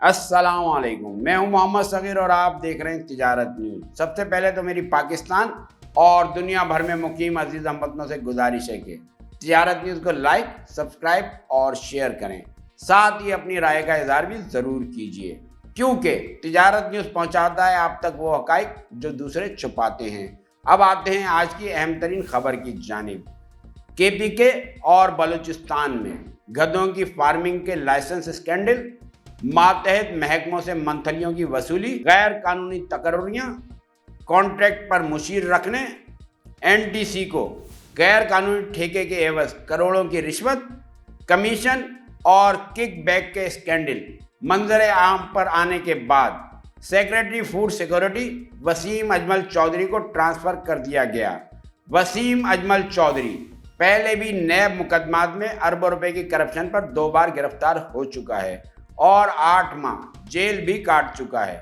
السلام علیکم، میں ہوں محمد صغیر اور آپ دیکھ رہے ہیں تجارت نیوز۔ سب سے پہلے تو میری پاکستان اور دنیا بھر میں مقیم عزیز ہم وطنوں سے گزارش ہے کہ تجارت نیوز کو لائک، سبسکرائب اور شیئر کریں، ساتھ ہی اپنی رائے کا اظہار بھی ضرور کیجیے، کیونکہ تجارت نیوز پہنچاتا ہے آپ تک وہ حقائق جو دوسرے چھپاتے ہیں۔ اب آتے ہیں آج کی اہم ترین خبر کی جانب۔ KPK اور بلوچستان میں گدھوں کی فارمنگ کے لائسنس اسکینڈل، ماتحت محکموں سے منتھلیوں کی وصولی، غیر قانونی تقرریاں، کانٹریکٹ پر مشیر رکھنے، NTC کو غیر قانونی ٹھیکے کے عوض کروڑوں کی رشوت، کمیشن اور کک بیک کے اسکینڈل منظر عام پر آنے کے بعد secretary food security Waseem Ajmal Chaudhry کو ٹرانسفر کر دیا گیا۔ وسیم اجمل چودھری پہلے بھی نیب مقدمات میں اربوں روپے کی کرپشن پر 2 بار گرفتار ہو چکا ہے اور 8 ماہ جیل بھی کاٹ چکا ہے۔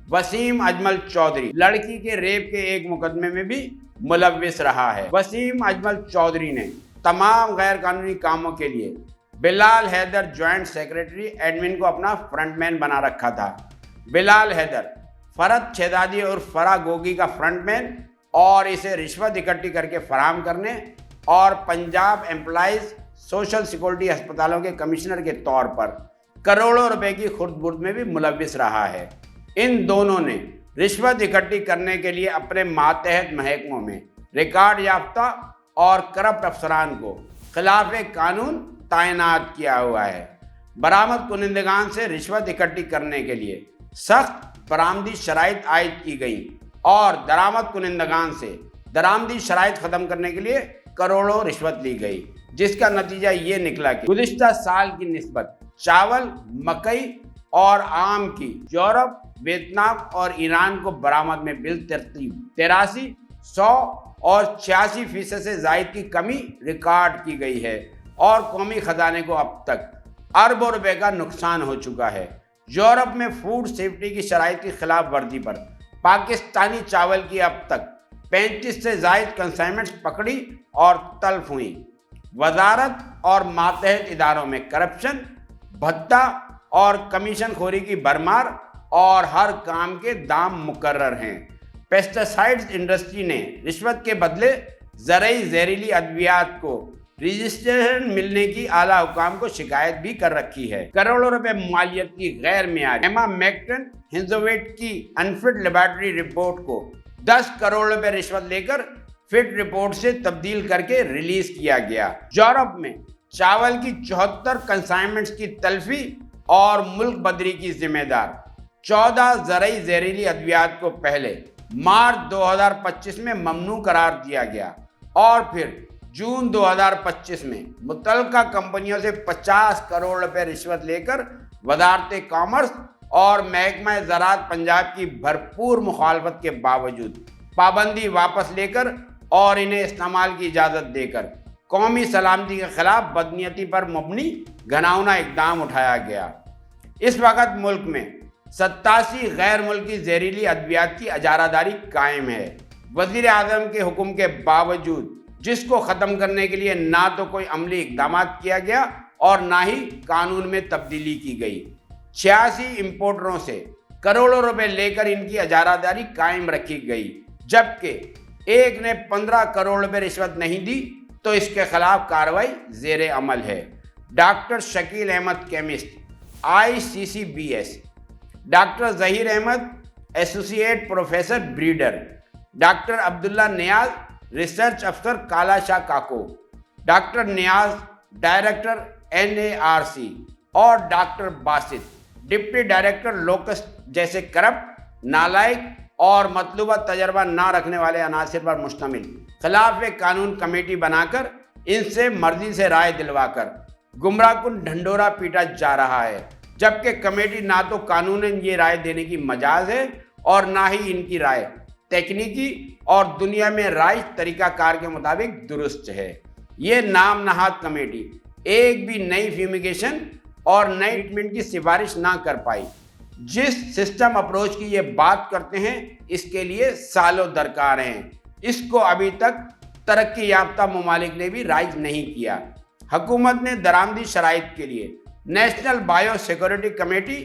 وسیم اجمل چودھری لڑکی کے ریپ کے ایک مقدمے میں بھی ملوث رہا ہے۔ وسیم اجمل چودھری نے تمام غیر قانونی کاموں کے لیے بلال حیدر جوائنٹ سیکریٹری ایڈمن کو اپنا فرنٹ مین بنا رکھا تھا۔ بلال حیدر فرد شہزادی اور فرا گوگی کا فرنٹ مین اور اسے رشوت اکٹھی کر کے فراہم کرنے اور پنجاب امپلائیز سوشل سیکورٹی ہسپتالوں کے کمشنر کے طور پر کروڑوں روپے کی خرد برد میں بھی ملوث رہا ہے۔ ان دونوں نے رشوت اکٹھی کرنے کے لیے اپنے ماتحت محکموں میں ریکارڈ یافتہ اور کرپٹ افسران کو خلاف قانون تعینات کیا ہوا ہے۔ برآمد کنندگان سے رشوت اکٹھی کرنے کے لیے سخت برآمدی شرائط عائد کی گئی اور درآمد کنندگان سے درآمدی شرائط ختم کرنے کے لیے کروڑوں رشوت لی گئی، جس کا نتیجہ یہ نکلا کہ گزشتہ سال کی نسبت چاول، مکئی اور آم کی یورپ، ویتنام اور ایران کو برآمد میں بالترتیب 83، 100 اور 86% سے زائد کی کمی ریکارڈ کی گئی ہے اور قومی خزانے کو اب تک اربوں روپے کا نقصان ہو چکا ہے۔ یورپ میں فوڈ سیفٹی کی شرائط کی خلاف ورزی پر پاکستانی چاول کی اب تک 35 سے زائد کنسائنمنٹس پکڑی اور تلف ہوئیں۔ وزارت اور ماتحت اداروں میں کرپشن، بھتہ اور کمیشن خوری کی بھرمار اور ہر کام کے دام مقرر ہیں۔ پیسٹیسائیڈز انڈسٹری نے رشوت کے بدلے زرعی زہریلی ادویات کو رجسٹریشن ملنے کی اعلیٰ حکام کو شکایت بھی کر رکھی ہے۔ کروڑوں روپے مالیت کی غیر معیاری ایمامیکٹن ہنزویٹ کی انفٹ لیبارٹری رپورٹ کو 10 کروڑ روپے رشوت لے کر فٹ رپورٹ سے تبدیل کر کے ریلیز کیا گیا۔ یورپ میں چاول کی 74 کنسائنمنٹس کی تلفی اور ملک بدری کی ذمہ دار 14 زرعی زہریلی ادویات کو پہلے مارچ 2025 میں ممنوع قرار دیا گیا اور پھر جون 2025 میں متعلقہ کمپنیوں سے 50 کروڑ روپے رشوت لے کر وزارت کامرس اور محکمہ زراعت پنجاب کی بھرپور مخالفت کے باوجود پابندی واپس لے کر اور انہیں استعمال کی اجازت دے کر قومی سلامتی کے خلاف بدنیتی پر مبنی گھناؤنا اقدام اٹھایا گیا۔ اس وقت ملک میں 87 غیر ملکی زہریلی ادویات کی اجارہ داری قائم ہے۔ وزیر اعظم کے حکم کے باوجود جس کو ختم کرنے کے لیے نہ تو کوئی عملی اقدامات کیا گیا اور نہ ہی قانون میں تبدیلی کی گئی۔ 86 امپورٹروں سے کروڑوں روپے لے کر ان کی اجارہ داری قائم رکھی گئی، جبکہ ایک نے 15 کروڑ روپے رشوت نہیں دی تو اس کے خلاف کارروائی زیر عمل ہے۔ Doctor Shakeel Ahmed chemist ICCBS، doctor Zaheer Ahmed associate professor breeder, doctor Abdullah Niaz research افسر Kala Shah Kaku, doctor Niaz director NARC اور doctor Basit deputy director locust جیسے کرپٹ، نالائق اور مطلوبہ تجربہ نہ رکھنے والے عناصر پر مشتمل خلاف قانون کمیٹی بنا کر ان سے مرضی سے رائے دلوا کر گمراہ کن ڈھنڈورا پیٹا جا رہا ہے، جبکہ کمیٹی نہ تو قانوناً یہ رائے دینے کی مجاز ہے اور نہ ہی ان کی رائے تکنیکی اور دنیا میں رائج طریقہ کار کے مطابق درست ہے۔ یہ نام نہاد کمیٹی ایک بھی نئی فیومیگیشن اور نئی ٹریٹمنٹ کی سفارش نہ کر پائی۔ جس سسٹم اپروچ کی یہ بات کرتے ہیں اس کے لیے سالوں درکار ہیں، اس کو ابھی تک ترقی یافتہ ممالک نے بھی رائج نہیں کیا۔ حکومت نے درآمدی شرائط کے لیے نیشنل بایو سیکورٹی کمیٹی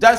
10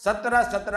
17